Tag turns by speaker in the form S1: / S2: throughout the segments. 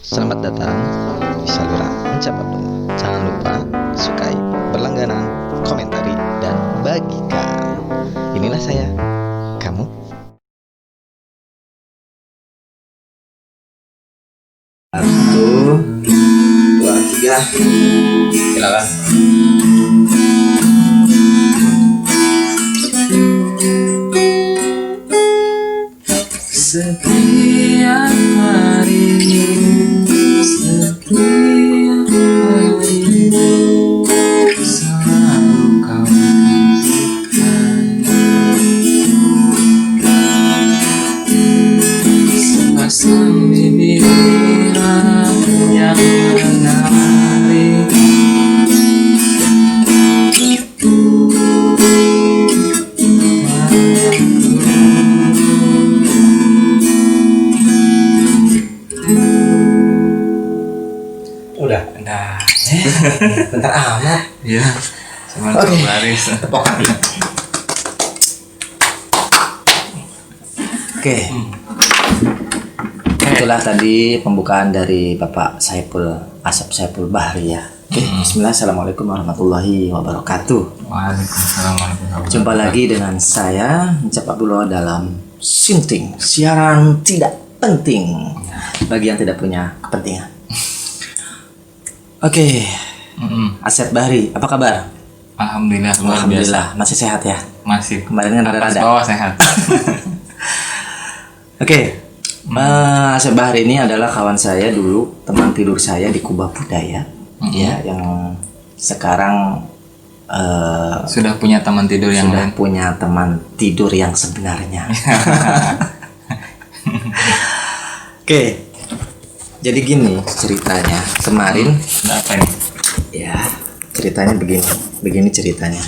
S1: Selamat datang di saluran Encap Abdul. Jangan lupa sukai, berlangganan, komentari, dan bagikan. Inilah saya, kamu.
S2: Satu, dua, tiga. Silakan.
S3: Setiap hari, setiap hari, selalu kau bisikan sepasang bibir yang menarik.
S2: Udah. Bentar amat.
S3: Ya, cuma
S2: Oke.
S3: baris.
S2: Tepokan. Oke. Itulah tadi pembukaan dari Bapak Asep Saipul Bahri ya. Oke, bismillah. Assalamualaikum warahmatullahi wabarakatuh.
S3: Waalaikumsalam warahmatullahi wabarakatuh.
S2: Jumpa lagi dengan saya Encap Abdullah dalam Sinting, siaran tidak penting bagi yang tidak punya kepentingan. Oke, Asep Bahri, apa kabar?
S3: Alhamdulillah, luar biasa.
S2: Alhamdulillah, masih sehat ya?
S3: Masih.
S2: Kemarin kan
S3: atas
S2: rada-rada.
S3: bawah sehat.
S2: Oke, Asep Bahri ini adalah kawan saya dulu, teman tidur saya di Kubah Budaya, ya, yang sekarang
S3: Sudah punya teman tidur yang
S2: sudah
S3: lain.
S2: punya teman tidur yang sebenarnya. Oke, jadi gini ceritanya. Kemarin,
S3: Apa ini?
S2: ya ceritanya begini ceritanya.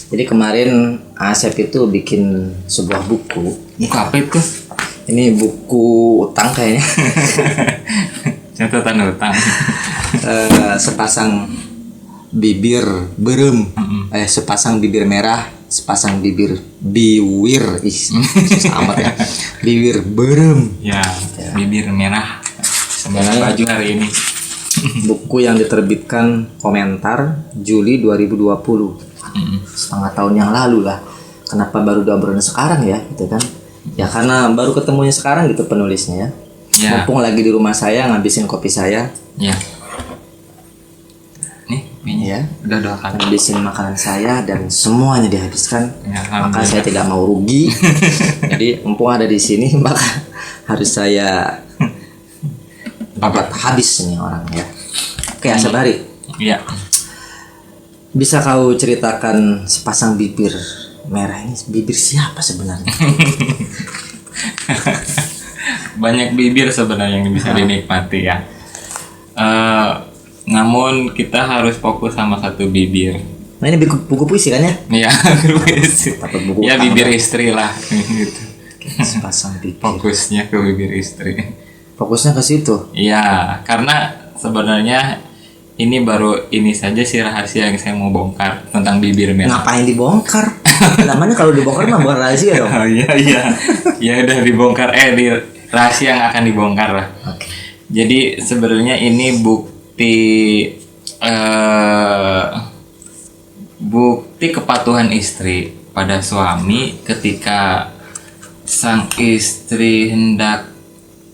S2: Jadi kemarin Asep itu bikin sebuah buku.
S3: Buku apa itu?
S2: Ini buku utang kayaknya.
S3: Catatan utang.
S2: Sepasang bibir berem, sepasang bibir merah, sepasang bibir biwir, susah amat ya. Bibir berem.
S3: Ya, bibir merah. Sembilan baju hari ini.
S2: Buku yang diterbitkan Komentar Juli 2020. Setengah tahun yang lalu lah. Kenapa baru diobrolin sekarang ya, gitu kan? Ya karena baru ketemunya sekarang gitu penulisnya ya.
S3: Ya.
S2: Mumpung lagi di rumah saya ngabisin kopi saya,
S3: Ya. Nih, ini
S2: ya.
S3: udah 2 kali.
S2: Ngabisin makanan saya dan semuanya dihabiskan.
S3: Ya,
S2: Maka
S3: alhamdulillah.
S2: saya tidak mau rugi. Jadi mumpung ada di sini maka harus saya dapat habis nih orang ya. Oke, Asep Bahri,
S3: Iya.
S2: bisa kau ceritakan sepasang bibir merah ini bibir siapa sebenarnya?
S3: Banyak bibir sebenarnya yang bisa dinikmati ya. Namun kita harus fokus sama satu bibir.
S2: Nah ini buku puisi kan ya?
S3: Iya,
S2: Dapat buku
S3: ya
S2: utang,
S3: bibir
S2: kan?
S3: istri lah gitu.
S2: Sepasang bibir.
S3: Fokusnya ke bibir istri.
S2: Fokusnya ke situ.
S3: Iya, karena sebenarnya ini baru ini saja sih rahasia yang saya mau bongkar tentang bibir merah.
S2: Ngapain dibongkar? Namanya kalau dibongkar mah bukan rahasia dong.
S3: Oh iya iya. Ya udah dibongkar di rahasia yang akan dibongkar lah.
S2: Oke.
S3: Jadi sebenarnya ini bukti kepatuhan istri pada suami ketika sang istri hendak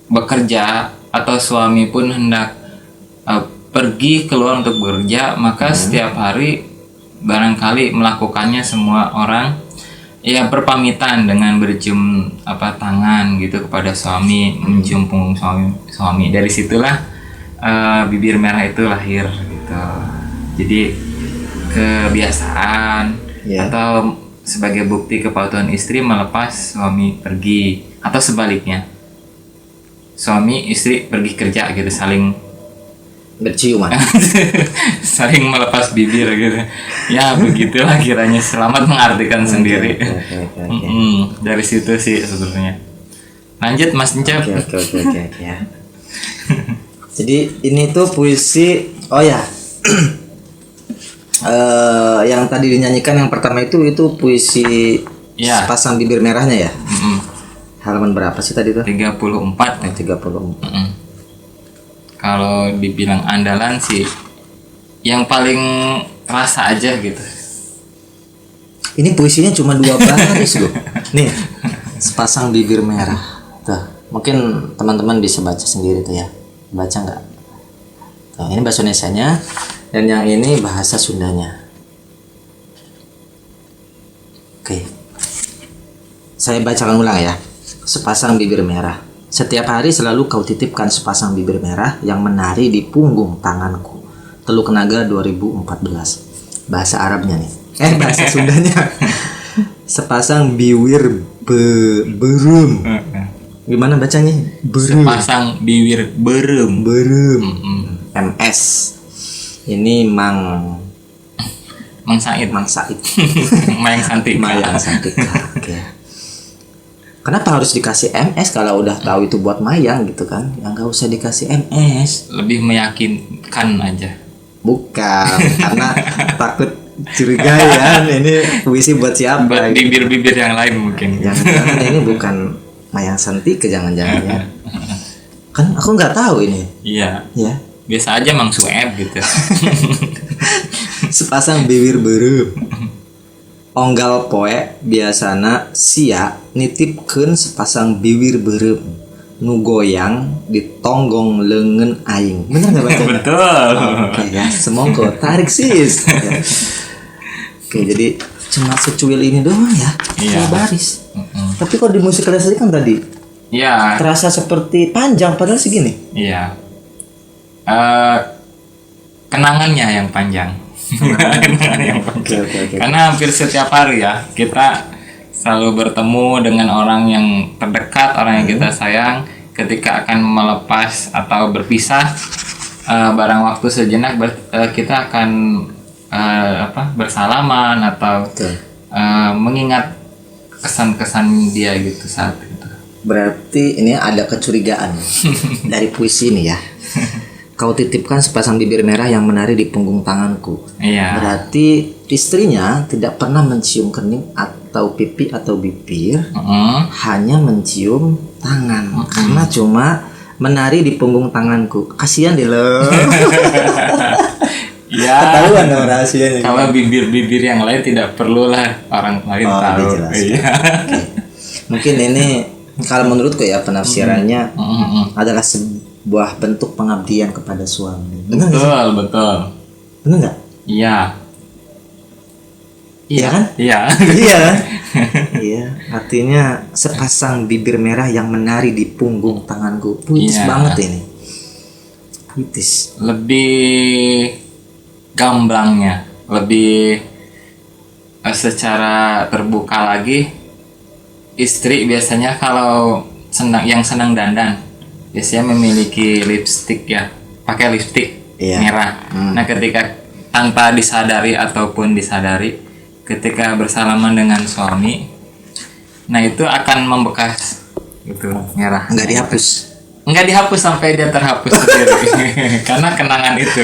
S3: bekerja atau suami pun hendak pergi keluar untuk bekerja, maka setiap hari barangkali melakukannya semua orang ya berpamitan dengan bercium tangan gitu kepada suami, mencium punggung suami. Dari situlah bibir merah itu lahir gitu. Jadi kebiasaan
S2: Ya.
S3: atau sebagai bukti kepatuhan istri melepas suami pergi, atau sebaliknya suami istri pergi kerja gitu, saling
S2: Berciuman.
S3: saling melepas bibir gitu ya, begitulah kiranya. Selamat mengartikan sendiri.
S2: Oke.
S3: Dari situ sih sebenarnya. Lanjut Mas Encap.
S2: Oke ya. Jadi ini tuh puisi. Oh ya. Yang tadi dinyanyikan yang pertama itu puisi
S3: Ya.
S2: sepasang bibir merahnya ya. Halaman berapa sih tadi tuh?
S3: 34 ya.
S2: 34.
S3: kalau dibilang andalan sih yang paling rasa aja gitu.
S2: Ini puisinya cuma 2 baris loh. Nih, sepasang bibir merah. Tuh, mungkin teman-teman bisa baca sendiri tuh ya. Baca nggak? Tuh, ini bahasa Indonesianya dan yang ini bahasa Sundanya. Oke. Saya bacakan ulang ya. Sepasang bibir merah. Setiap hari selalu kau titipkan sepasang bibir merah yang menari di punggung tanganku. Teluk Naga 2014. Bahasa Arabnya nih. Bahasa Sundanya. Sepasang bibir berem. Gimana bacanya? Berem.
S3: Sepasang bibir berem.
S2: Berem. MS. Ini Mang
S3: Said.
S2: Mang Said.
S3: Mayang Santika.
S2: Mayang Santika. Oke. Kenapa harus dikasih MS kalau udah tahu itu buat Mayang gitu kan? Yang nggak usah dikasih MS.
S3: Lebih meyakinkan aja.
S2: Bukan, karena takut curiga ya. Ini puisi buat siapa?
S3: Buat
S2: gitu.
S3: bibir-bibir yang lain mungkin.
S2: Jangan-jangan ini bukan Mayang Santika, jangan-jangan ya. Kan aku nggak tahu ini.
S3: Iya.
S2: Ya.
S3: Biasa aja Mang Sueb gitu.
S2: Sepasang bibir berem. Onggal poe biasana sia nitipkeun sepasang bibir berem nu goyang di tonggong leungeun aing. Bener nggak bacanya?
S3: Betul.
S2: Oke ya, semongko tarik sis. Ya. Oke, jadi cuma secuil ini doang ya.
S3: Iya.
S2: 2 baris. Tapi kalau di musik klasik kan tadi
S3: Iya.
S2: terasa seperti panjang padahal segini.
S3: Iya. Kenangannya yang panjang. Kenangan yang panjang.
S2: Oke.
S3: Karena hampir setiap hari ya kita selalu bertemu dengan orang yang terdekat, orang yang kita sayang. Ketika akan melepas atau berpisah, barang waktu sejenak kita akan bersalaman atau
S2: Betul.
S3: mengingat kesan-kesan dia gitu saat itu.
S2: Berarti ini ada kecurigaan dari puisi ini ya. Kau titipkan sepasang bibir merah yang menari di punggung tanganku.
S3: Iya.
S2: Berarti istrinya tidak pernah mencium kening atau pipi atau bibir, hanya mencium tangan. Karena cuma menari di punggung tanganku. Kasihan deh lo.
S3: Ya.
S2: Ketahuan dong rahasianya.
S3: Kalau bibir-bibir yang lain tidak perlulah orang lain tahu.
S2: Jelas.
S3: Iya.
S2: Oke. Mungkin ini kalau menurutku ya penafsirannya adalah sebuah bentuk pengabdian kepada suami. Benar nggak sih?
S3: Betul.
S2: Benar nggak?
S3: Iya.
S2: Iya kan?
S3: Iya.
S2: Iya. Iya. Artinya sepasang bibir merah yang menari di punggung tanganku. Puitis
S3: Iya.
S2: banget ini. Puitis.
S3: Lebih gamblangnya, lebih secara terbuka lagi. Istri biasanya kalau senang dandan, biasanya memiliki lipstik ya, pakai lipstik
S2: Iya.
S3: merah. Nah, ketika tanpa disadari ataupun disadari, ketika bersalaman dengan suami, nah itu akan membekas gitu merah. Nggak dihapus sampai dia terhapus sendiri. Karena kenangan itu.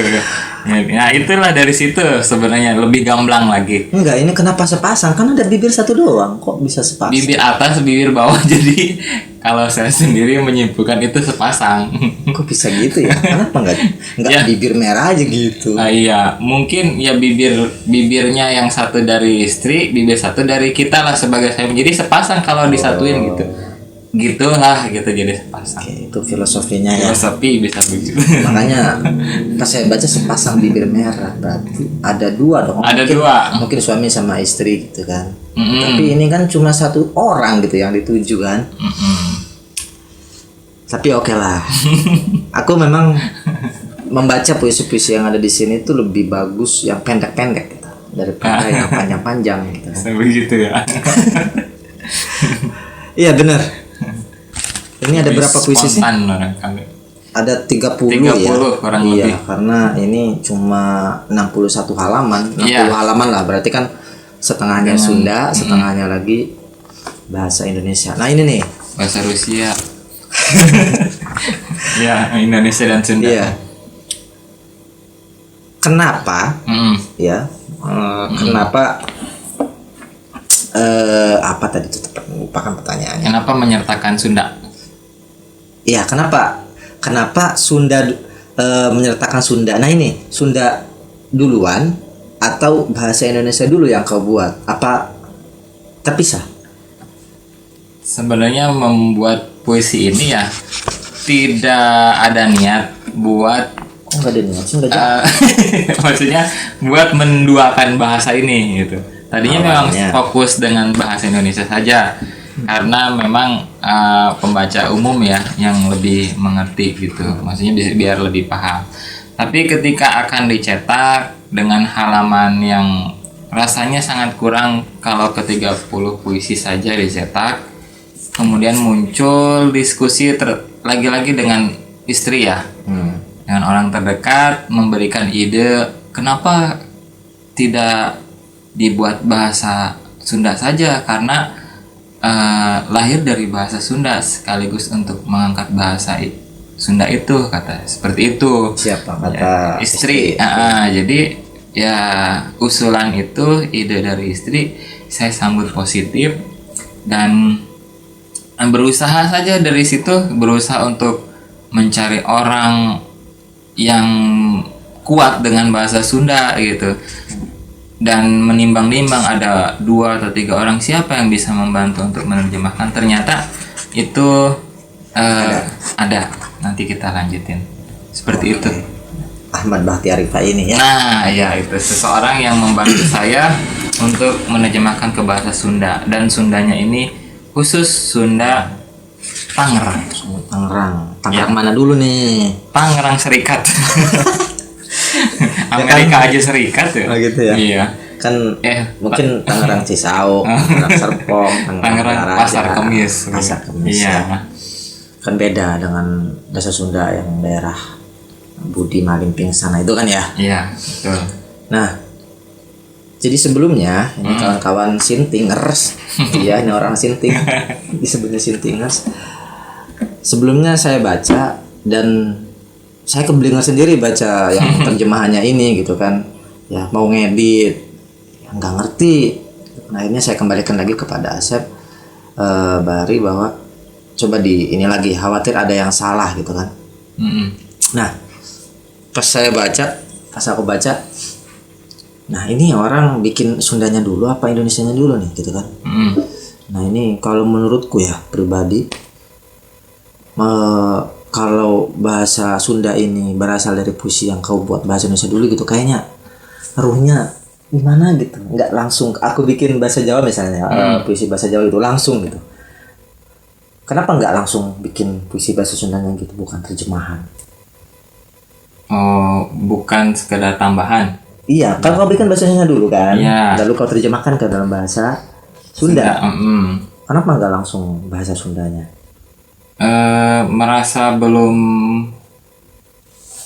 S3: Nah, itulah dari situ sebenarnya lebih gamblang lagi.
S2: Enggak, ini kenapa sepasang? Kan ada bibir satu doang, kok bisa sepasang?
S3: Bibir atas, bibir bawah. Jadi kalau saya sendiri menyimpulkan itu sepasang.
S2: Kok bisa gitu ya? Kenapa enggak
S3: Ya.
S2: bibir merah aja gitu?
S3: Iya, mungkin ya bibirnya yang satu dari istri, bibir satu dari kita lah sebagai saya. Jadi sepasang kalau disatuin gitu. Gitulah gitu jadi sepasang.
S2: Oke, itu filosofinya ya.
S3: Filosofi bisa begitu.
S2: Makanya pas saya baca sepasang bibir merah berarti ada 2 dong.
S3: Ada
S2: Mungkin-
S3: 2.
S2: Mungkin suami sama istri gitu kan. Tapi ini kan cuma satu orang gitu yang dituju kan. Tapi oke lah. Aku memang membaca puisi-puisi yang ada di sini itu lebih bagus yang pendek-pendek gitu daripada yang panjang-panjang gitu.
S3: Begitu ya.
S2: Iya benar. Ini ada
S3: Lebih
S2: berapa puisi sih?
S3: spontan barangkali.
S2: Ada 30
S3: 30
S2: ya.
S3: kurang
S2: Iya,
S3: lebih.
S2: karena ini cuma 61 halaman. 60
S3: Iya.
S2: halaman lah, berarti kan setengahnya Sunda, setengahnya lagi bahasa Indonesia. Nah, ini nih.
S3: Bahasa Rusia. Ya, Indonesia dan Sunda.
S2: Iya. Kenapa ya? Kenapa apa tadi itu lupakan pertanyaannya.
S3: Kenapa menyertakan Sunda?
S2: Iya, kenapa Sunda menyertakan Sunda. Nah ini Sunda duluan atau bahasa Indonesia dulu yang kau buat? Apa terpisah?
S3: Sebenarnya membuat puisi ini ya tidak ada niat buat
S2: Kok nggak ada niat sih? Nggak
S3: eh, maksudnya buat menduakan bahasa ini gitu. Tadinya memang
S2: Awalnya.
S3: fokus dengan bahasa Indonesia saja karena memang pembaca umum ya yang lebih mengerti gitu. Maksudnya biar lebih paham. Tapi ketika akan dicetak dengan halaman yang rasanya sangat kurang kalau ke-30 puisi saja dicetak, kemudian muncul diskusi lagi-lagi dengan istri ya. Dengan orang terdekat memberikan ide kenapa tidak dibuat bahasa Sunda saja karena lahir dari bahasa Sunda sekaligus untuk mengangkat bahasa Sunda itu kata seperti itu.
S2: Siapa kata
S3: Ya, istri. Jadi ya usulan itu ide dari istri saya sambut positif dan berusaha saja dari situ berusaha untuk mencari orang yang kuat dengan bahasa Sunda gitu dan menimbang-nimbang ada 2 atau 3 orang siapa yang bisa membantu untuk menerjemahkan ternyata itu ada nanti kita lanjutin seperti itu.
S2: Ahmad Bahtiar Rifai ini ya.
S3: Nah ya itu seseorang yang membantu saya untuk menerjemahkan ke bahasa Sunda dan Sundanya ini khusus Sunda Tangerang.
S2: Tangerang mana dulu nih?
S3: Tangerang Serikat. Amerika aja Serikat ya.
S2: Oh gitu ya.
S3: Iya.
S2: Kan mungkin Tangerang Cisauk, Tangerang Serpong,
S3: Tangerang
S2: Daraja,
S3: Pasar Kemis.
S2: Pasar Kemis.
S3: Iya.
S2: Ya. Kan beda dengan bahasa Sunda yang daerah Budi Malimping sana itu kan ya.
S3: Iya, betul.
S2: Nah, jadi sebelumnya ini kawan-kawan Sintingers, iya ini orang Sinting, disebutnya Sintingers. Sebelumnya saya baca dan saya keblinger sendiri baca yang terjemahannya ini gitu kan, ya mau ngedit, ya nggak ngerti. Nah akhirnya saya kembalikan lagi kepada Asep Bari bahwa coba ini lagi, khawatir ada yang salah gitu kan. Nah pas aku baca, nah ini orang bikin Sundanya dulu apa Indonesianya dulu nih gitu kan. Nah ini kalau menurutku ya pribadi, kalau bahasa Sunda ini berasal dari puisi yang kau buat bahasa Indonesia dulu gitu, kayaknya ruhnya gimana gitu, nggak langsung aku bikin bahasa Jawa misalnya, puisi bahasa Jawa itu langsung gitu. Kenapa nggak langsung bikin puisi bahasa Sundanya gitu, bukan terjemahan?
S3: Oh, bukan sekedar tambahan.
S2: Iya, kan kau berikan bahasanya dulu kan,
S3: Iya.
S2: lalu kau terjemahkan ke dalam bahasa Sunda. Kenapa nggak langsung bahasa Sundanya?
S3: Merasa belum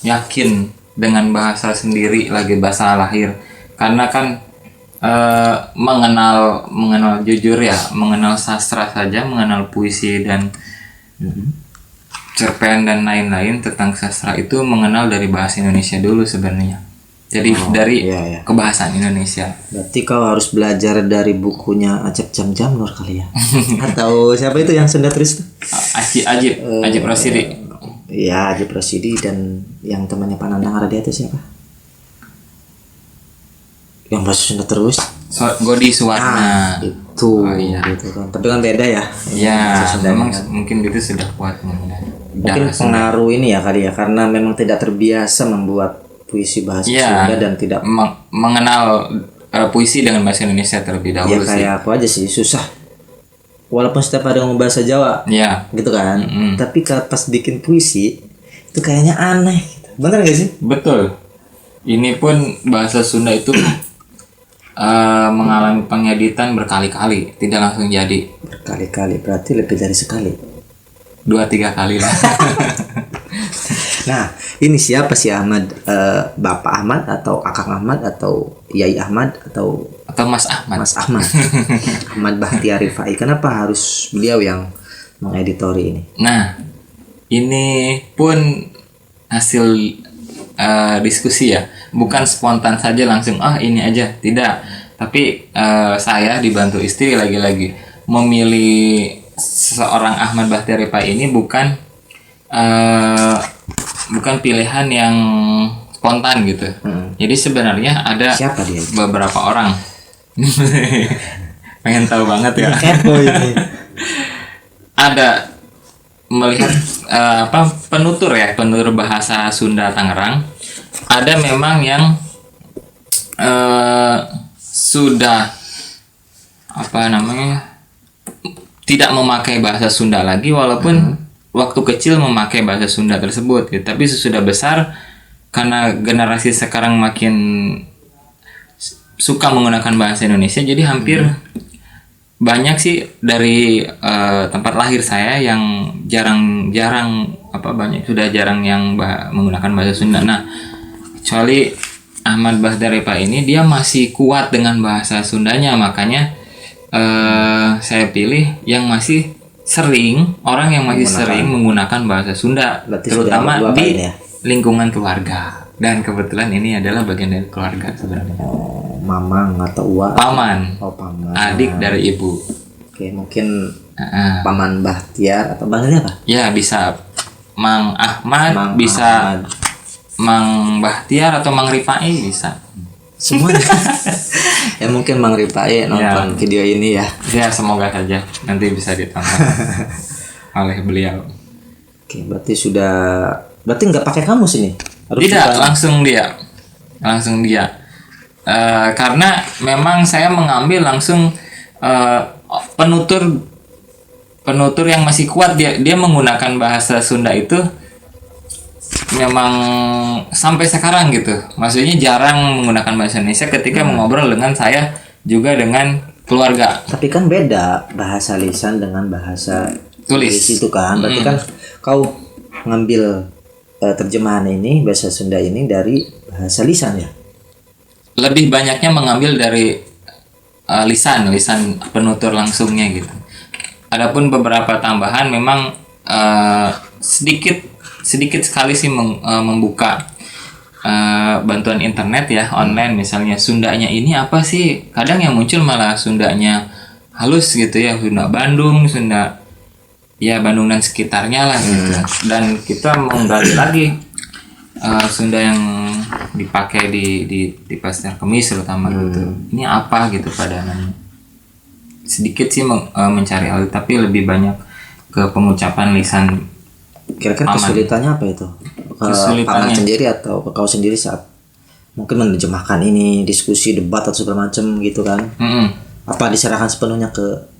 S3: yakin dengan bahasa sendiri lagi, bahasa lahir, karena kan mengenal jujur ya, mengenal sastra saja, mengenal puisi dan cerpen dan lain-lain tentang sastra itu mengenal dari bahasa Indonesia dulu sebenarnya. Jadi dari kebahasaan Indonesia.
S2: Berarti kau harus belajar dari bukunya Acep Jam Jam Nur kali ya? Atau siapa itu yang Sunda tulis tuh?
S3: Ajib Rosidi.
S2: Iya, Ajib Rosidi, dan yang temannya Pak Nandang Aradia itu siapa? Yang bahasa Sunda terus?
S3: Godi Suwarna.
S2: Itu.
S3: Iya.
S2: Gitu kan. Tapi kan beda ya.
S3: Ya,
S2: Bahasa Sundanya
S3: memang
S2: kan.
S3: mungkin itu sudah kuat.
S2: Mungkin pengaruh ini ya kali ya, karena memang tidak terbiasa membuat puisi bahasa Sunda dan tidak
S3: mengenal puisi dengan bahasa Indonesia terlebih dahulu.
S2: Ya kayak aku aja sih, susah. Walaupun setiap hari ngomong bahasa Jawa, gitu kan. Tapi pas bikin puisi itu kayaknya aneh. Bener gak sih?
S3: Betul. Ini pun bahasa Sunda itu mengalami pengeditan berkali-kali, tidak langsung jadi.
S2: Berkali-kali, berarti lebih dari sekali.
S3: 2-3 kali lah.
S2: Nah, ini siapa sih Ahmad? Bapak Ahmad atau Akang Ahmad atau Yai Ahmad atau
S3: Mas Ahmad?
S2: Mas Ahmad. Ahmad Bahtiar Rifai. Kenapa harus beliau yang mengeditori ini?
S3: Nah, ini pun hasil diskusi ya, bukan spontan saja langsung ini aja, tidak. Tapi saya dibantu istri lagi-lagi memilih seorang Ahmad Bahtiar Rifai ini bukan bukan pilihan yang spontan gitu. Jadi sebenarnya ada
S2: Siapa dia?
S3: beberapa orang. Pengen tahu banget ya.
S2: Kepo ini.
S3: Ada melihat penutur bahasa Sunda Tangerang. Ada memang yang sudah tidak memakai bahasa Sunda lagi, walaupun waktu kecil memakai bahasa Sunda tersebut gitu. Tapi sesudah besar, karena generasi sekarang makin suka menggunakan bahasa Indonesia, jadi hampir banyak sih dari tempat lahir saya yang jarang sudah jarang yang menggunakan bahasa Sunda. Nah, kecuali Ahmad Bahdarepa ini, dia masih kuat dengan bahasa Sundanya, makanya saya pilih yang masih sering, orang yang masih sering menggunakan bahasa Sunda.
S2: Berarti
S3: terutama
S2: sudah
S3: di
S2: ya?
S3: lingkungan keluarga. Dan kebetulan ini adalah bagian dari keluarga sebenarnya.
S2: Mamang atau Uwa?
S3: Paman.
S2: Oh, paman.
S3: Adik dari ibu.
S2: Oke, mungkin Paman Bahtiar atau panggilnya apa?
S3: Ya, bisa Mang Ahmad,
S2: Mang
S3: bisa
S2: Ahmad.
S3: Mang Bahtiar atau Mang Rifai bisa.
S2: Semuanya. Ya mungkin Mang Rifai nonton video ini ya.
S3: Ya, semoga saja nanti bisa ditonton oleh beliau.
S2: Oke, berarti nggak pakai kamus ini?
S3: Tidak, langsung dia. Karena memang saya mengambil langsung penutur yang masih kuat, dia menggunakan bahasa Sunda itu memang sampai sekarang gitu. Maksudnya jarang menggunakan bahasa Indonesia ketika mengobrol dengan saya, juga dengan keluarga.
S2: Tapi kan beda bahasa lisan dengan bahasa
S3: Tulis
S2: itu kan. Berarti kan kau ngambil terjemahan ini bahasa Sunda ini dari bahasa lisan ya?
S3: Lebih banyaknya mengambil dari lisan penutur langsungnya gitu. Adapun beberapa tambahan memang sedikit sekali sih membuka bantuan internet ya, online misalnya. Sundanya ini apa sih? Kadang yang muncul malah Sundanya halus gitu ya, Sunda Bandung, Sunda ya Bandung dan sekitarnya lah gitu. Dan kita menggali lagi Sunda yang dipakai di Pasar Kemis terutama gitu. Ini apa gitu padanannya. Sedikit sih mencari alih, tapi lebih banyak ke pengucapan lisan.
S2: Kira-kira kesulitannya apa itu? Paman sendiri atau kau sendiri saat mungkin menerjemahkan ini, diskusi, debat atau segala macam gitu kan? Apa diserahkan sepenuhnya ke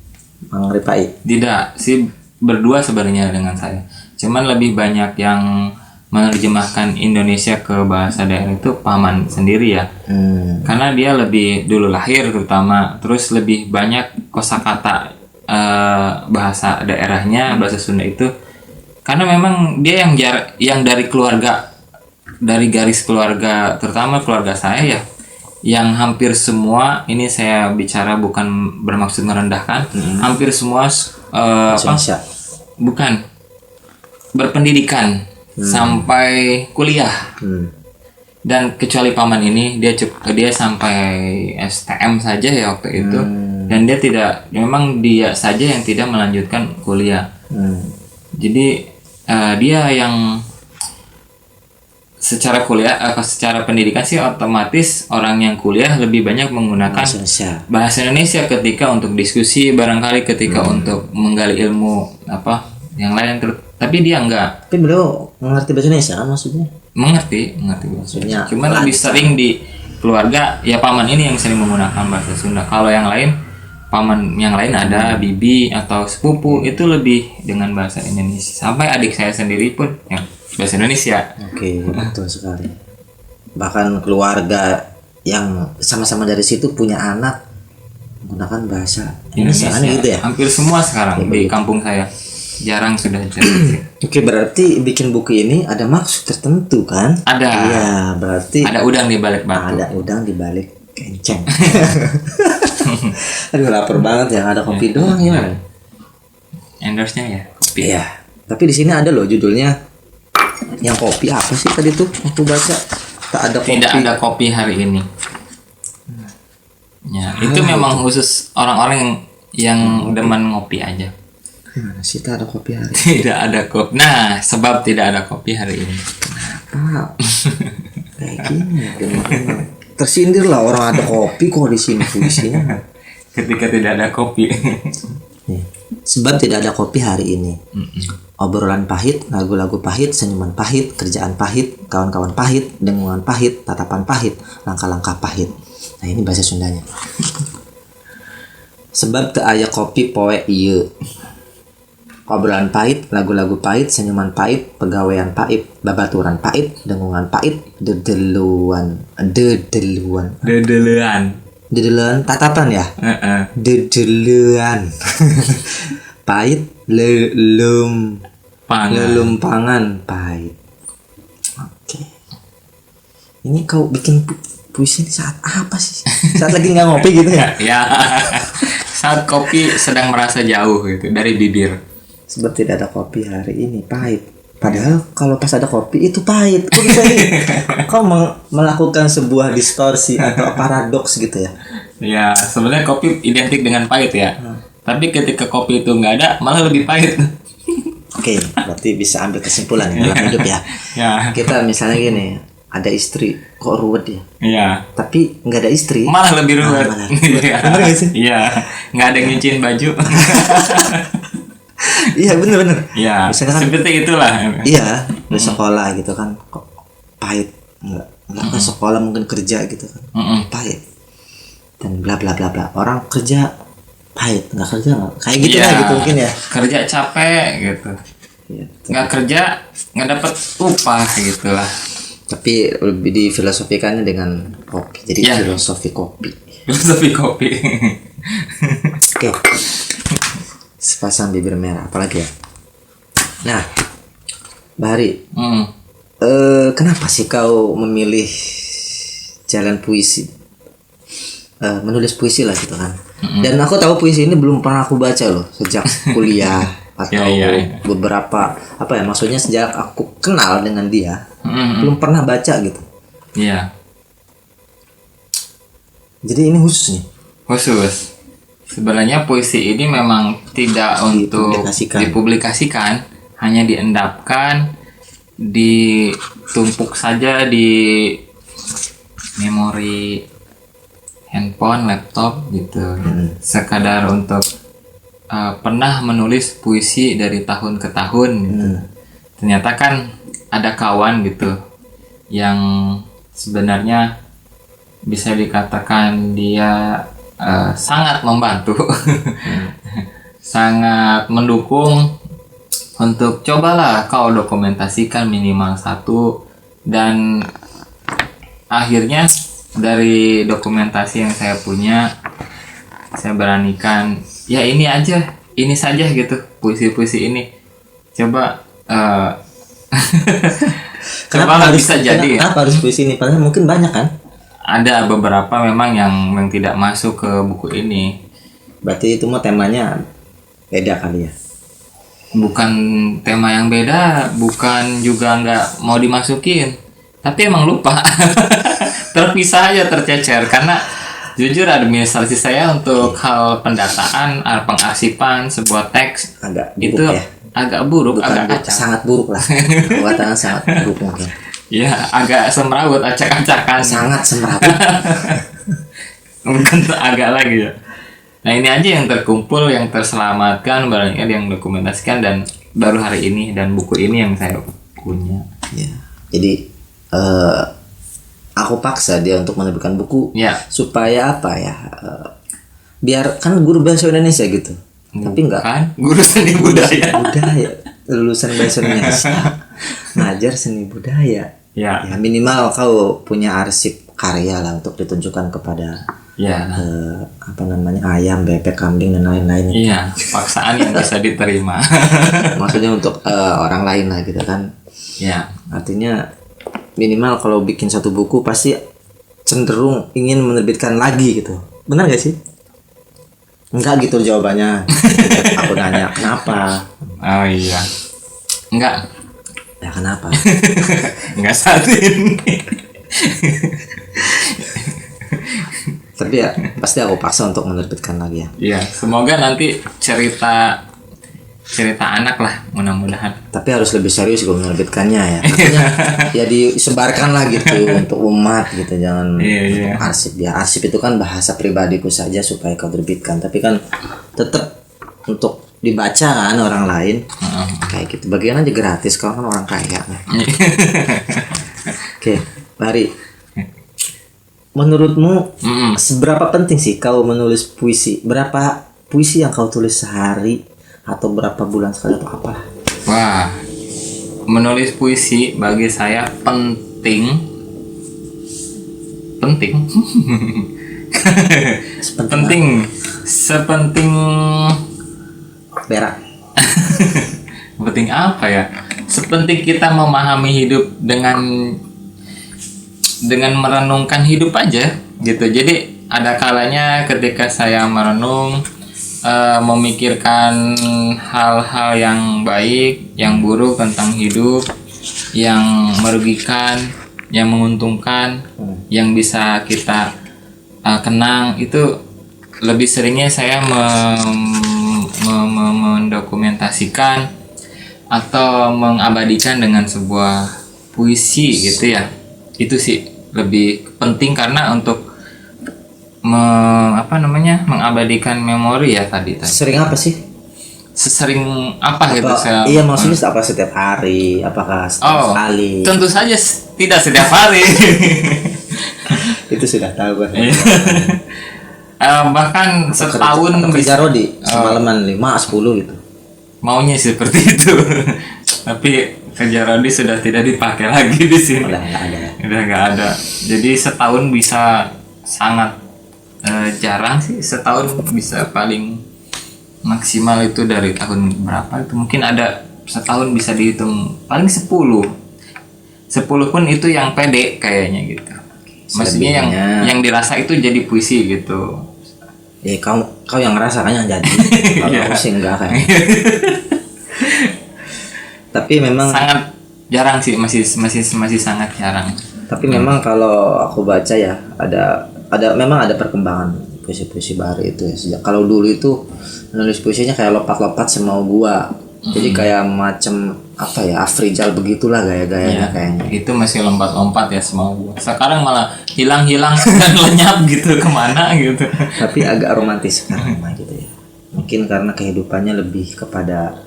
S2: Mang Rifai?
S3: Tidak sih, berdua sebenarnya dengan saya. Cuman lebih banyak yang menerjemahkan Indonesia ke bahasa daerah itu Paman sendiri ya. Karena dia lebih dulu lahir terutama, terus lebih banyak kosakata bahasa daerahnya, bahasa Sunda itu. Karena memang dia yang dari keluarga, dari garis keluarga, terutama keluarga saya ya, yang hampir semua, ini saya bicara bukan bermaksud merendahkan, hampir semua bukan berpendidikan sampai kuliah. Dan kecuali Paman ini, dia sampai STM saja ya waktu itu. Dan memang dia saja yang tidak melanjutkan kuliah. Jadi dia yang secara pendidikan sih otomatis orang yang kuliah lebih banyak menggunakan bahasa Indonesia ketika untuk diskusi, barangkali ketika untuk menggali ilmu yang lain. Tapi dia enggak.
S2: Tapi beliau mengerti bahasa Indonesia kan maksudnya? Mengerti maksudnya.
S3: Cuma lebih sering di keluarga ya Paman ini yang sering menggunakan bahasa Sunda. Kalau yang lain, Paman yang lain ada bibi atau sepupu, itu lebih dengan bahasa Indonesia. Sampai adik saya sendiri pun ya bahasa Indonesia.
S2: Oke, betul sekali. Bahkan keluarga yang sama-sama dari situ punya anak menggunakan bahasa Indonesia gitu ya.
S3: Hampir semua sekarang di kampung saya. Jarang sudah jadi.
S2: Oke, berarti bikin buku ini ada maksud tertentu kan?
S3: Ada.
S2: Iya, berarti
S3: ada udang di balik batu.
S2: Ada udang di balik kenceng. Aduh, lapar banget ya. Ada kopi doang gimana?
S3: Endorse-nya ya kopi.
S2: Iya. Tapi di sini ada loh judulnya. Yang kopi apa sih tadi tuh? Aku baca.
S3: Tidak ada kopi hari ini. Ya, itu memang khusus orang-orang yang demen ngopi aja.
S2: Gimana sih tak ada kopi hari?
S3: Tidak ada kopi. Nah, sebab tidak ada kopi hari ini.
S2: Kenapa? Kayak gini ya, tersindir lah orang ada kopi kok di sini puisinya.
S3: Ketika tidak ada kopi.
S2: Nih, sebab tidak ada kopi hari ini. Obrolan pahit, lagu-lagu pahit, senyuman pahit, kerjaan pahit, kawan-kawan pahit, dengungan pahit, tatapan pahit, langkah-langkah pahit. Nah ini bahasa Sundanya. Sebab teu aya kopi poe ieu. Obrolan pahit, lagu-lagu pahit, senyuman pahit, pegawaian pahit, babaturan pahit, dengungan pahit, dedeluan, tatapan ya, dedeluan, pahit, lelumpangan, pahit. Oke. Ini kau bikin puisi ini saat apa sih? Saat lagi nggak ngopi gitu ya?
S3: Ya. Saat kopi sedang merasa jauh gitu dari bibir.
S2: Sebab tidak ada kopi hari ini, pahit. Padahal kalau pas ada kopi itu pahit. Kok bisa ini? Kau melakukan sebuah distorsi atau paradoks gitu ya?
S3: Ya, sebenarnya kopi identik dengan pahit ya. Tapi ketika kopi itu nggak ada, malah lebih pahit.
S2: Oke, berarti bisa ambil kesimpulan ya dalam hidup ya.
S3: Ya.
S2: Kita misalnya gini, ada istri, kok ruwet ya?
S3: Iya.
S2: Tapi nggak ada istri,
S3: Malah lebih ruwet.
S2: malah
S3: Iya.
S2: Bener nggak sih?
S3: Iya. Nggak ada yang nyuciin baju.
S2: Iya bener.
S3: Iya.
S2: Misalnya kan,
S3: Seperti itulah.
S2: iya di sekolah gitu kan, kok pahit, nggak ke sekolah mungkin kerja gitu kan, pahit. Dan bla bla bla bla. Orang kerja pahit, nggak kerja nggak, kayak gitu
S3: Iya.
S2: lah gitu mungkin ya.
S3: Kerja capek gitu.
S2: Iya.
S3: Nggak kerja nggak dapat upah gitu lah.
S2: Tapi lebih difilosofikannya dengan kopi, jadi
S3: Iya.
S2: filosofi kopi.
S3: Filosofi kopi.
S2: Oke. Sepasang bibir merah, apalagi ya? Nah, Bahari, kenapa sih kau memilih jalan puisi? Menulis puisi lah gitu kan. Dan aku tahu puisi ini belum pernah aku baca loh sejak kuliah atau
S3: Iya.
S2: beberapa apa ya? Maksudnya sejak aku kenal dengan dia, belum pernah baca gitu.
S3: Iya.
S2: Jadi ini khusus nih.
S3: Khusus. Sebenarnya puisi ini memang tidak untuk dipublikasikan, hanya diendapkan, ditumpuk saja di memori handphone, laptop gitu. Sekadar untuk pernah menulis puisi dari tahun ke tahun gitu. Ternyata kan ada kawan gitu yang sebenarnya bisa dikatakan dia sangat membantu, sangat mendukung untuk cobalah kau dokumentasikan minimal satu, dan akhirnya dari dokumentasi yang saya punya saya beranikan ya ini saja gitu, puisi-puisi ini coba coba bisa jadi.
S2: Kenapa harus puisi ini? Padahal mungkin banyak kan?
S3: Ada beberapa memang yang tidak masuk ke buku ini.
S2: Berarti itu mah temanya beda kali ya?
S3: Bukan tema yang beda, bukan juga nggak mau dimasukin, tapi emang lupa. Terpisah aja, tercecer, karena jujur administrasi saya untuk hal pendataan, pengarsipan sebuah teks
S2: Agak buruk
S3: itu
S2: ya?
S3: agak buruk,
S2: Bukan
S3: agak
S2: buruk,
S3: acak.
S2: sangat buruk lah. Buatan sangat buruk mungkin.
S3: Ya, agak semrawut, acak-acakan.
S2: Sangat semrawut.
S3: Bukan agak lagi ya. Nah ini aja yang terkumpul, yang terselamatkan, barangkali yang dokumentasikan, dan baru hari ini, dan buku ini yang saya punya.
S2: Ya. Jadi aku paksa dia untuk menerbitkan buku
S3: Ya.
S2: supaya apa ya? Biar kan guru bahasa Indonesia gitu. Tapi enggak
S3: Kan guru seni budaya.
S2: lulusan bahasa Indonesia ngajar seni budaya.
S3: Ya.
S2: Ya minimal kau punya arsip karya lah untuk ditunjukkan kepada
S3: Ya.
S2: apa namanya, ayam, bebek, kambing dan lain-lain.
S3: Iya, paksaan yang bisa diterima.
S2: Maksudnya untuk orang lain lah gitu kan.
S3: Ya.
S2: Artinya minimal kalau bikin satu buku pasti cenderung ingin menerbitkan lagi gitu. Benar gak sih? Enggak gitu jawabannya. Aku nanya kenapa?
S3: Oh iya. Enggak.
S2: Ya kenapa?
S3: Enggak saat ini.
S2: Tapi ya pasti aku paksa untuk menerbitkan lagi ya.
S3: Iya, semoga nanti cerita cerita anak lah mudah-mudahan.
S2: Tapi harus lebih serius gue menerbitkannya ya. Artinya ya disebarkan lah gitu untuk umat gitu, jangan
S3: Iya.
S2: untuk arsip ya. Arsip itu kan bahasa pribadiku saja supaya kau terbitkan, tapi kan tetap untuk dibaca kan orang lain. Kayak gitu. Bagian aja gratis, kau kan orang kaya. Oke, Bari. Menurutmu seberapa penting sih kau menulis puisi? Berapa puisi yang kau tulis sehari atau berapa bulan sekali atau apa?
S3: Wah, menulis puisi bagi saya penting.
S2: Sepenting
S3: Sepenting
S2: berak.
S3: penting apa ya? Sepenting kita memahami hidup dengan merenungkan hidup aja gitu. Jadi ada kalanya ketika saya merenung, memikirkan hal-hal yang baik, yang buruk tentang hidup, yang merugikan, yang menguntungkan, yang bisa kita kenang, itu lebih seringnya saya mendokumentasikan atau mengabadikan dengan sebuah puisi gitu ya. Itu sih lebih penting karena untuk mengabadikan memori ya tadi.
S2: Sering apa sih?
S3: Sesering apa gitu saya.
S2: Iya, maksudnya apa setiap hari? Apakah setiap kali?
S3: Tentu saja tidak setiap hari.
S2: Itu sudah tahu kan.
S3: Bahkan setahun
S2: kerja Rodi semalaman 5-10 gitu.
S3: Maunya seperti itu. Tapi kerja Rodi sudah tidak dipakai lagi di sini.
S2: Udah nggak ada.
S3: Udah nggak ada. Jadi setahun bisa sangat jarang sih. Setahun bisa paling maksimal itu dari tahun berapa itu, mungkin ada setahun bisa dihitung paling 10 pun itu yang pede kayaknya gitu. Maksudnya yang dirasa itu jadi puisi gitu.
S2: Kau yang ngerasa kan yang jadi. Kalau aku sih enggak kayak. Tapi memang
S3: sangat jarang sih, masih sangat jarang.
S2: Tapi memang kalau aku baca ya memang ada perkembangan puisi-puisi baru itu ya. Sejak kalau dulu itu menulis puisinya kayak lompat-lompat semau gua. Jadi kayak macam apa ya, Afrizal begitulah gaya-gayanya kayaknya.
S3: Itu masih lompat-lompat ya semau gua. Sekarang malah hilang-hilang dan lenyap gitu kemana gitu.
S2: Tapi agak romantis sekarang gitu ya. Mungkin karena kehidupannya lebih kepada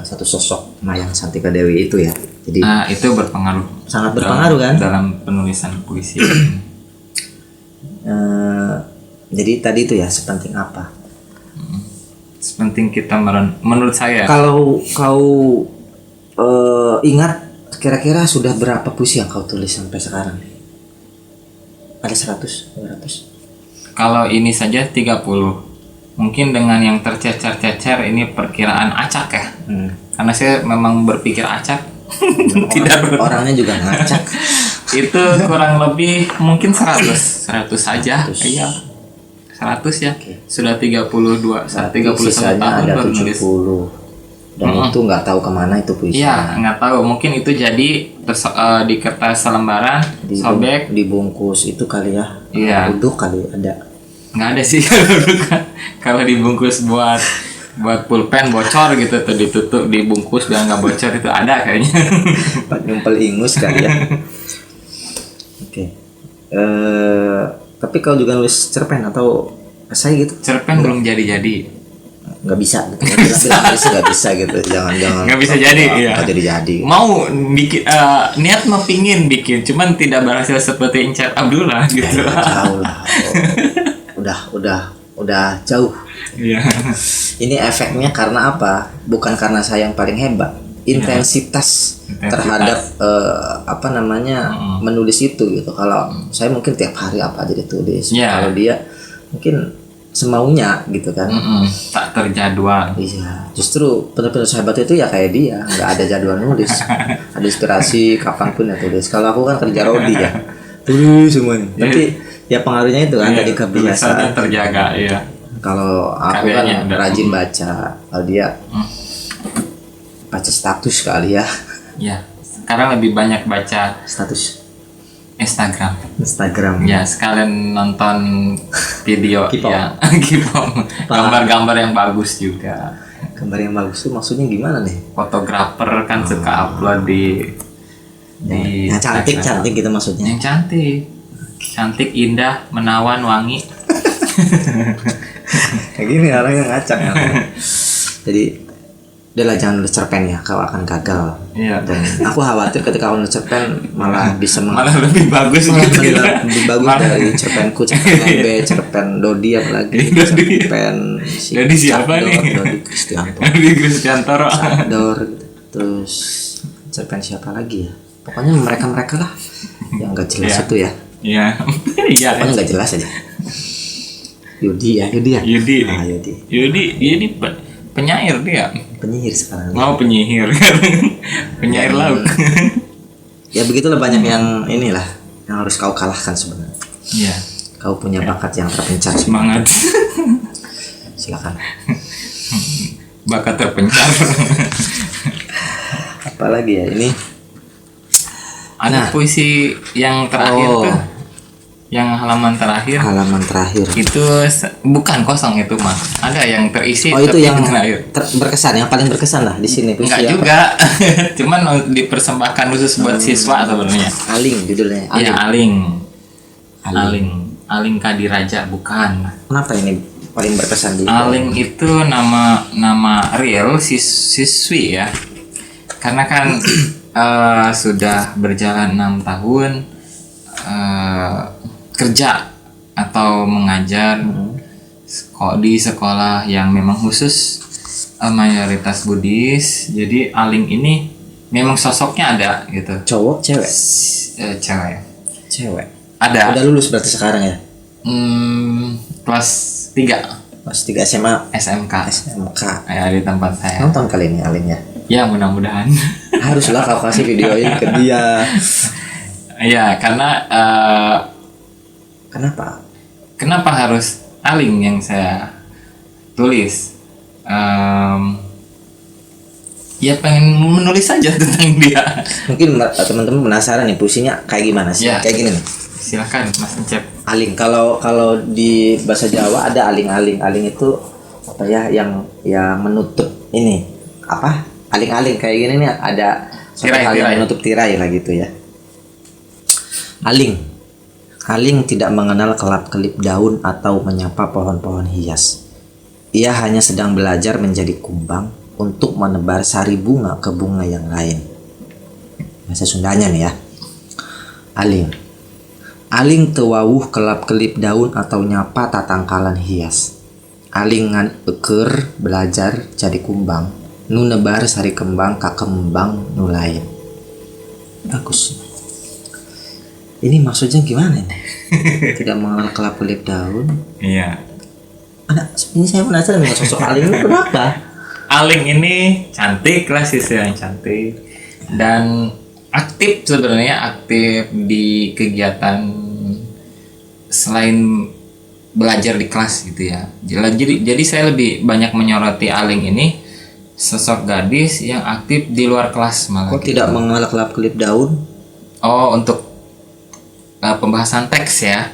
S2: satu sosok Mayang Santika Dewi itu ya. Jadi
S3: itu berpengaruh.
S2: Sangat berpengaruh kan
S3: dalam penulisan puisi.
S2: Jadi tadi itu ya, sepenting apa?
S3: Sepenting kita menurut saya.
S2: Kalau kau ingat kira-kira sudah berapa puisi yang kau tulis sampai sekarang? Ada 100, 200?
S3: Kalau ini saja 30. Mungkin dengan yang tercecer-cecer ini perkiraan acak ya. Karena saya memang berpikir acak.
S2: Orangnya juga ngacak.
S3: Itu kurang lebih mungkin 100 saja. Iya. 100 ya. Sudah 31 tahun
S2: ada
S3: baru nulis.
S2: 70. Dan itu nggak tahu kemana itu puisi.
S3: Iya, nggak tahu. Mungkin itu jadi di kertas selembaran, sobek,
S2: dibungkus itu kali ya.
S3: Iya.
S2: Uduk kali ada.
S3: Nggak ada sih kalau dibungkus buat pulpen bocor gitu tuh, ditutup dibungkus biar nggak bocor, itu ada kayaknya.
S2: Nyumpel ingus kali ya. Oke. Tapi kalau juga nulis cerpen atau esai gitu?
S3: Cerpen belum jadi.
S2: Nggak bisa. Nggak bisa gitu. Jangan.
S3: Nggak bisa jadi. Iya.
S2: Nggak jadi.
S3: Mau bikin niat mau pingin bikin, cuman tidak berhasil seperti Incer Abdullah gitu.
S2: Jauh lah. Udah jauh.
S3: Iya.
S2: Ini efeknya karena apa? Bukan karena saya yang paling hebat. Intensitas terhadap menulis itu gitu. Kalau saya mungkin tiap hari apa aja ditulis. Kalau dia mungkin semaunya gitu kan.
S3: Tak terjadwal.
S2: Iya. Justru penulis hebat itu ya kayak dia, nggak ada jadwal nulis. Ada inspirasi kapanpun ya tulis. Kalau aku kan kerja Rodi ya, tulis semuanya. Tapi ya pengaruhnya itu kan tadi kebiasaan
S3: terjaga ya.
S2: Kalau aku kan rajin baca, kalau dia baca status kali ya.
S3: Ya, sekarang lebih banyak baca
S2: status Instagram.
S3: Ya, sekalian nonton video
S2: K-pop.
S3: ya, K-pop. Gambar-gambar yang bagus juga.
S2: Gambar yang bagus tuh maksudnya gimana nih?
S3: Fotografer kan suka upload di
S2: Yang cantik gitu maksudnya.
S3: yang cantik, indah, menawan, wangi.
S2: Kayak gini orang yang ngacak ya. Jadi udahlah jangan nulis cerpen ya, kau akan gagal.
S3: Iya.
S2: Dan aku khawatir ketika kau nulis cerpen malah bisa
S3: Malah lebih bagus
S2: malah
S3: gitu.
S2: lebih bagus dari cerpenku, cerpen Lembe, cerpen Dodi apalagi,
S3: Dodi.
S2: cerpen
S3: Dodi siapa
S2: Sador,
S3: nih?
S2: Dodi Kristianto,
S3: Di Kristiantoro.
S2: Sador, gitu. Terus cerpen siapa lagi ya? Pokoknya mereka lah yang nggak jelas
S3: Iya.
S2: itu ya.
S3: Iya. Iya.
S2: Pokoknya nggak jelas aja. Yudi ya.
S3: Yudi.
S2: Ah, Yudi.
S3: Yudi penyair dia.
S2: Penyihir sekarang.
S3: Mau penyihir. Penyair laut.
S2: Ya begitulah banyak yang inilah yang harus kau kalahkan sebenarnya.
S3: Iya.
S2: Kau punya bakat yang terpencar.
S3: Semangat.
S2: Silakan.
S3: Bakat terpencar.
S2: Apalagi ya ini?
S3: Ada
S2: Nah.
S3: puisi yang terakhir
S2: Oh.
S3: tuh. Yang halaman terakhir.
S2: Halaman terakhir.
S3: Itu bukan kosong itu mah. Ada yang terisi
S2: Oh itu
S3: tapi
S2: yang
S3: terakhir.
S2: berkesan, yang paling berkesan lah di sini.
S3: Enggak
S2: Puisi apa?
S3: juga. Cuman dipersembahkan khusus buat siswa sebenarnya.
S2: Aling judulnya.
S3: Iya,
S2: Aling.
S3: Aling Kadiraja bukan.
S2: Kenapa ini paling berkesan di?
S3: Aling itu nama real siswi ya. Karena kan sudah berjalan 6 tahun kerja atau mengajar di sekolah yang memang khusus mayoritas Buddhis. Jadi Aling ini memang sosoknya ada gitu.
S2: Cowok, cewek?
S3: Cewek.
S2: Cewek.
S3: Ada.
S2: Udah lulus berarti sekarang ya?
S3: Kelas 3
S2: Kelas 3 SMA,
S3: SMK.
S2: SMK.
S3: Ya, di tempat saya.
S2: Nonton kali ini Alingnya.
S3: Ya mudah-mudahan.
S2: Haruslah kau kasih videoin ke dia.
S3: Ya karena
S2: Kenapa?
S3: kenapa harus Aling yang saya tulis? Ya pengen menulis saja tentang dia.
S2: Mungkin teman-teman penasaran nih puisinya kayak gimana sih?
S3: Ya.
S2: Kayak gini nih.
S3: Silakan Mas Encep.
S2: Aling. Kalau di bahasa Jawa ada aling-aling. Aling itu apa ya yang menutup ini apa? Aling-aling kayak gini nih ada suatu hal yang
S3: Tirai.
S2: menutup tirai lah gitu ya. Aling. Aling tidak mengenal kelap-kelip daun atau menyapa pohon-pohon hias. Ia hanya sedang belajar menjadi kumbang untuk menebar sari bunga ke bunga yang lain. Bahasa Sundanya nih ya. Aling. Aling tewawuh kelap-kelip daun atau nyapa tatangkalan hias. Aling ngan eker belajar jadi kumbang. Nu nebar sari kembang ka kembang nu lain. Bagus. Ini maksudnya gimana nih? Tidak mengenal kelap-kelip daun.
S3: Iya.
S2: Ini saya penasaran dengan sosok Aling ini kenapa?
S3: Aling ini cantik lah, siswa yang cantik dan aktif sebenarnya, aktif di kegiatan selain belajar di kelas gitu ya. Jadi saya lebih banyak menyoroti Aling ini sosok gadis yang aktif di luar kelas malah.
S2: Kok
S3: gitu.
S2: tidak mengenal kelap-kelip daun?
S3: Oh, untuk pembahasan teks ya.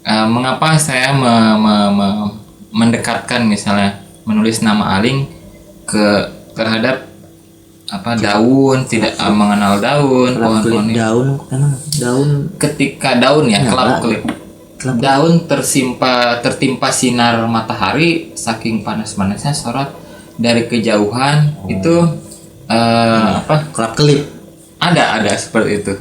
S3: Mengapa saya mendekatkan misalnya menulis nama Aling terhadap daun, tidak mengenal daun,
S2: Kelap-kelip
S3: pohon-pohon ini.
S2: daun, emang daun
S3: Ketika daun ya,
S2: Kenapa?
S3: kelap-kelip. Daun tertimpa sinar matahari, saking panas-panasnya sorot dari kejauhan itu
S2: kelap-kelip.
S3: ada seperti itu.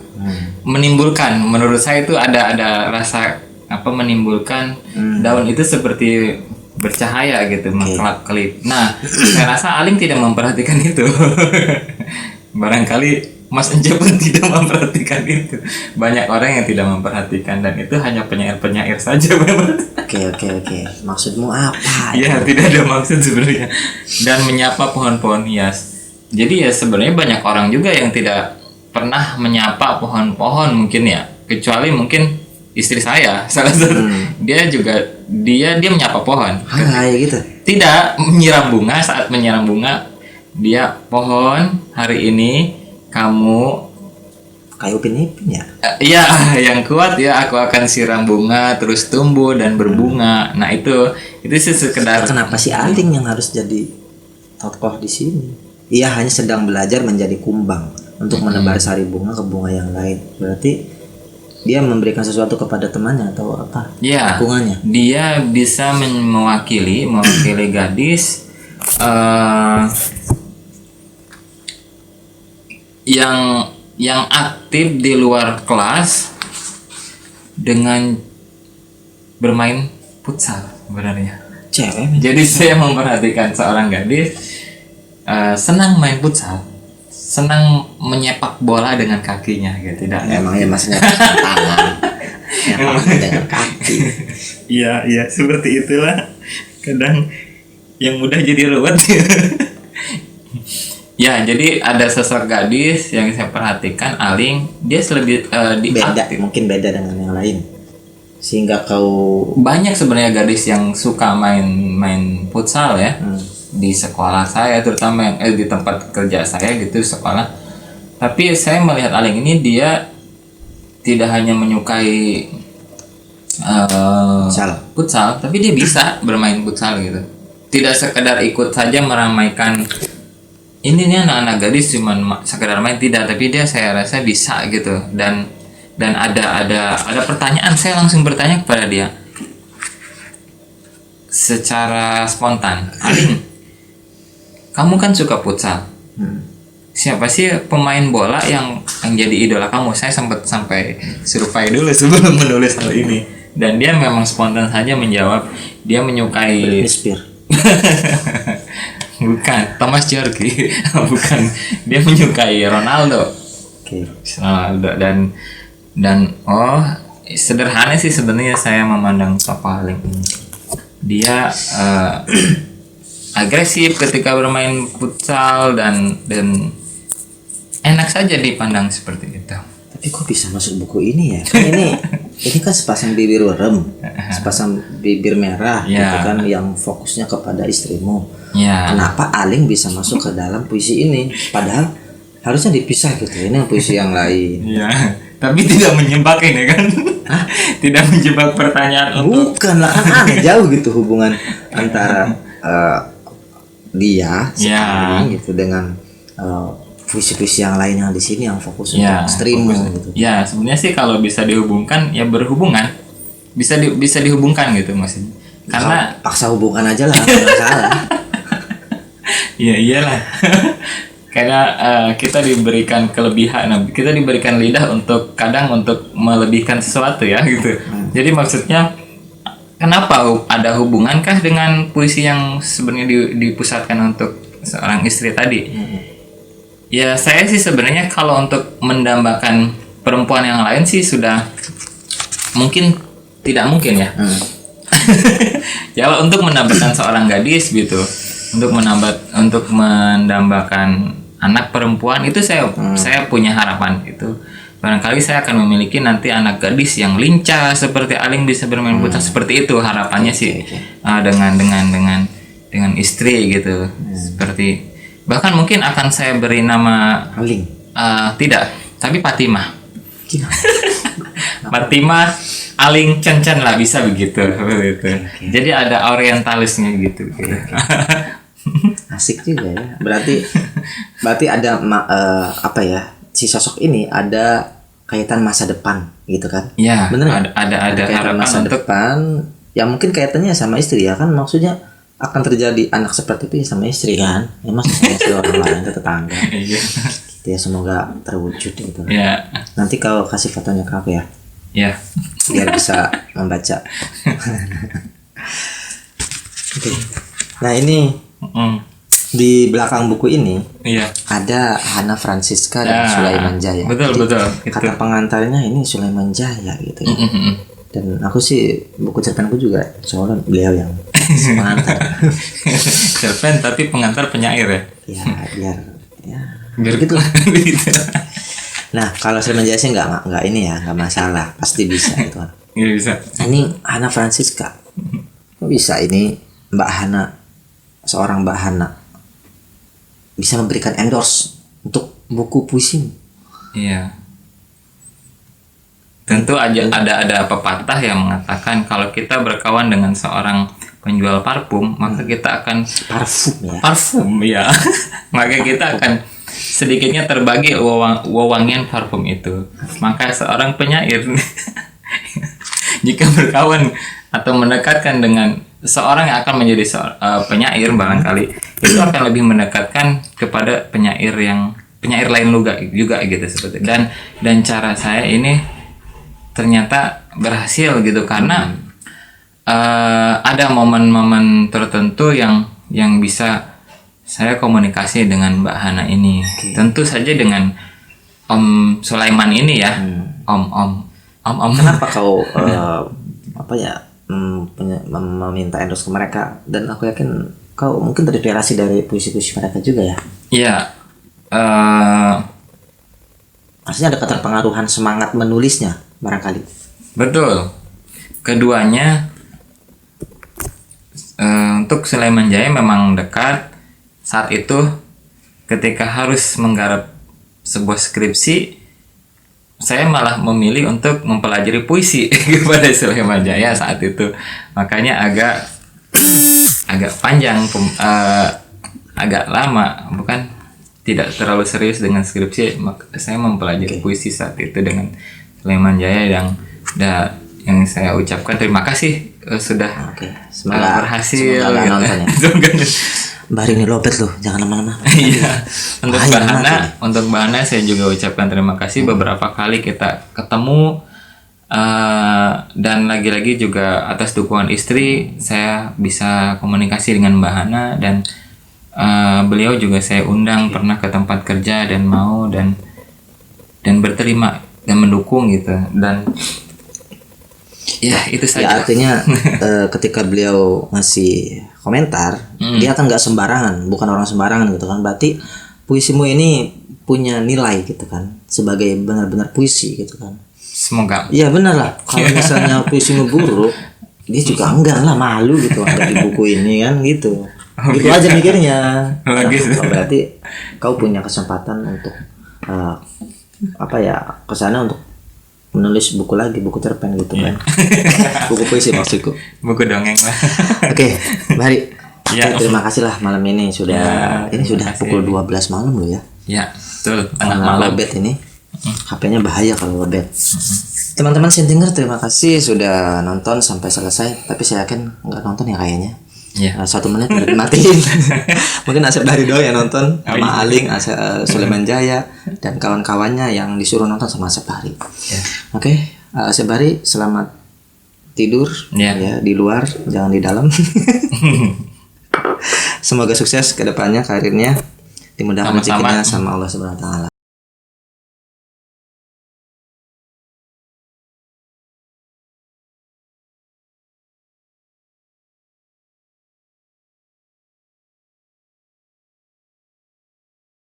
S3: Menimbulkan, menurut saya itu ada rasa menimbulkan daun itu seperti bercahaya gitu, mengkelap-kelip. Nah, saya rasa Aling tidak memperhatikan itu. Barangkali Mas Encep pun tidak memperhatikan itu. Banyak orang yang tidak memperhatikan dan itu hanya penyair-penyair saja memang.
S2: Oke. Maksudmu apa?
S3: Ya, tidak ada maksud sebenarnya. Dan menyapa pohon-pohon hias. Jadi ya sebenarnya banyak orang juga yang tidak pernah menyapa pohon-pohon mungkin ya, kecuali mungkin istri saya salah satu. Dia menyapa pohon.
S2: Gitu.
S3: Tidak menyiram bunga, saat menyiram bunga dia pohon hari ini kamu
S2: Kayak upin-ipin ya.
S3: iya yang kuat ya, aku akan siram bunga terus tumbuh dan berbunga. Nah itu sih sekedar
S2: Kenapa si Aling yang harus jadi tokoh di sini. Ia hanya sedang belajar menjadi kumbang untuk menebar sari bunga ke bunga yang lain. Berarti dia memberikan sesuatu kepada temannya atau apa?
S3: Ya,
S2: Hubungannya.
S3: dia bisa mewakili gadis yang aktif di luar kelas dengan bermain futsal sebenarnya.
S2: Cewek.
S3: Jadi saya memperhatikan seorang gadis senang main futsal, senang menyepak bola dengan kakinya gitu. Tidak
S2: Emangnya masnya tangan. Emang dengan kaki.
S3: Iya, seperti itulah. Kadang yang mudah jadi ruwet. Ya, jadi ada sosok gadis yang saya perhatikan, Aling, dia lebih
S2: Beda, mungkin beda dengan yang lain. Sehingga kau
S3: banyak sebenarnya gadis yang suka main futsal ya. Di sekolah saya terutama di tempat kerja saya gitu sekolah. Tapi saya melihat Aling ini dia tidak hanya menyukai futsal, tapi dia bisa bermain futsal gitu. Tidak sekedar ikut saja meramaikan ini nih anak-anak gadis cuma sekedar main, tidak, tapi dia saya rasa bisa gitu. Dan ada pertanyaan, saya langsung bertanya kepada dia secara spontan, Aling, kamu kan suka futsal. Siapa sih pemain bola yang jadi idola kamu? Saya sempat sampai survei dulu sebelum menulis hal ini. Dan dia memang spontan saja menjawab, dia menyukai
S2: Britney Spears.
S3: bukan Thomas Jorgi. Bukan, dia menyukai Ronaldo.
S2: Oke.
S3: Ronaldo dan sederhana sih sebenarnya saya memandang tokoh Aling ini. Dia agresif ketika bermain futsal dan enak saja dipandang seperti itu.
S2: Tapi kok bisa masuk buku ini ya? Kan ini kan sepasang bibir werem, sepasang bibir merah gitu kan, yang fokusnya kepada istrimu.
S3: Ya.
S2: Kenapa Aling bisa masuk ke dalam puisi ini? Padahal harusnya dipisah gitu. Ini puisi yang lain.
S3: Iya. Tapi tidak menjebak ini kan? Tidak menjebak pertanyaan untuk.
S2: Bukan lah, kan aneh jauh gitu hubungan antara dia sekarang gitu dengan puisi-puisi yang lain yang di sini yang fokus untuk istrimu gitu.
S3: Ya, sebenarnya sih kalau bisa dihubungkan ya berhubungan. Bisa dihubungkan gitu maksudnya. Karena
S2: paksa hubungan aja lah, nggak salah.
S3: Ya iyalah. Karena kita diberikan kelebihan, kita diberikan lidah untuk kadang untuk melebihkan sesuatu ya gitu. Jadi maksudnya kenapa ada hubungankah dengan puisi yang sebenarnya dipusatkan untuk seorang istri tadi? Ya saya sih sebenarnya kalau untuk mendambakan perempuan yang lain sih sudah mungkin tidak mungkin ya. Ya untuk mendambakan seorang gadis gitu, untuk mendambakan anak perempuan itu saya punya harapan gitu. Barangkali saya akan memiliki nanti anak gadis yang lincah seperti Aling bisa bermain futsal seperti itu harapannya sih. Dengan istri gitu. Seperti bahkan mungkin akan saya beri nama
S2: Aling.
S3: Tidak, tapi Fatimah. Fatimah Aling Cencan lah bisa begitu. Jadi ada orientalisnya gitu.
S2: Asik juga ya. Berarti ada apa ya? Si sosok ini ada kaitan masa depan gitu kan?
S3: Ya,
S2: bener
S3: ada
S2: kaitan
S3: harapan
S2: masa
S3: untuk
S2: depan. Ya mungkin kaitannya sama istri ya kan, maksudnya akan terjadi anak seperti itu ya sama istri kan? Ya masa sama istri orang lain ke tetangga.
S3: Iya.
S2: Gitu ya, semoga terwujud gitu.
S3: Ya.
S2: Nanti kau kasih fotonya ke aku ya.
S3: Ya.
S2: Biar bisa membaca. Oke. Nah ini di belakang buku ini ada Hana Francisca dan Sulaiman Jaya.
S3: Betul.
S2: Kata pengantarnya ini Sulaiman Jaya gitu ya. Dan aku sih buku cerpenku juga soalnya beliau yang pengantar.
S3: Cerpen tapi pengantar penyair ya.
S2: Ya biar gitu. Nah kalau Sulaiman Jaya sih nggak ini ya, nggak masalah, pasti bisa gitu kan.
S3: Iya bisa.
S2: Ini Hana Francisca. Kok bisa ini seorang Mbak Hana bisa memberikan endorse untuk buku puisi?
S3: Iya. Tentu aja ada pepatah yang mengatakan kalau kita berkawan dengan seorang penjual parfum, maka kita akan parfum ya. Maka kita akan sedikitnya terbagi wewangian parfum itu. Maka seorang penyair jika berkawan atau mendekatkan dengan seorang yang akan menjadi penyair, barangkali itu akan lebih mendekatkan kepada penyair lain juga gitu seperti. Dan cara saya ini ternyata berhasil gitu, karena ada momen-momen tertentu yang bisa saya komunikasi dengan Mbak Hana ini. Tentu saja dengan Om Sulaiman ini ya. Om.
S2: Kenapa kau meminta endorse ke mereka? Dan aku yakin kau mungkin terinspirasi dari puisi-puisi mereka juga ya.
S3: Iya.
S2: Maksudnya ada keterpengaruhan semangat menulisnya barangkali.
S3: Betul. Keduanya untuk Sulaiman Jaya memang dekat. Saat itu ketika harus menggarap sebuah skripsi, saya malah memilih untuk mempelajari puisi kepada Sulaiman Jaya saat itu. Makanya agak panjang, agak lama, bukan tidak terlalu serius dengan skripsi. Saya mempelajari puisi saat itu dengan Sulaiman Jaya yang saya ucapkan terima kasih sudah
S2: semoga
S3: berhasil.
S2: Semoga nonton ya. Mbak ini lobet loh, jangan lama-lama.
S3: Iya. Untuk Mbak Hana saya juga ucapkan terima kasih. Beberapa kali kita ketemu, dan lagi-lagi juga atas dukungan istri saya bisa komunikasi dengan Mbak Hana, dan beliau juga saya undang pernah ke tempat kerja dan mau dan berterima dan mendukung gitu. Dan ya itu saja.
S2: Ya, artinya ketika beliau ngasih komentar, dia kan nggak sembarangan, bukan orang sembarangan gitu kan. Berarti puisimu ini punya nilai gitu kan, sebagai benar-benar puisi gitu kan.
S3: Semoga.
S2: Iya benar lah. Kalau misalnya puisimu buruk, dia juga enggak lah, malu gitu ada di buku ini kan gitu. Gitu aja mikirnya. Berarti kau punya kesempatan untuk kesana untuk menulis buku lagi, buku cerpen gitu kan. Buku puisi maksudku.
S3: Buku dongeng lah.
S2: Oke, Mari.
S3: Ya.
S2: Terima kasih lah malam ini sudah pukul 12 malam loh ya.
S3: Ya, betul. Tengah malam.
S2: Lobet ini. HP-nya bahaya kalau lobet. Teman-teman Sintinger, terima kasih sudah nonton sampai selesai. Tapi saya yakin nggak nonton ya kayaknya.
S3: Ya.
S2: 1 menit udah dimatiin. Mungkin Asep Bahri doang yang nonton, sama Aling, Sulaiman Jaya dan kawan-kawannya yang disuruh nonton sama Asep Bahri.
S3: Ya.
S2: Oke, Asep Bahri selamat tidur ya di luar, jangan di dalam. Semoga sukses ke depannya karirnya, dimudahkan rezekinya sama Allah Subhanahu wa taala.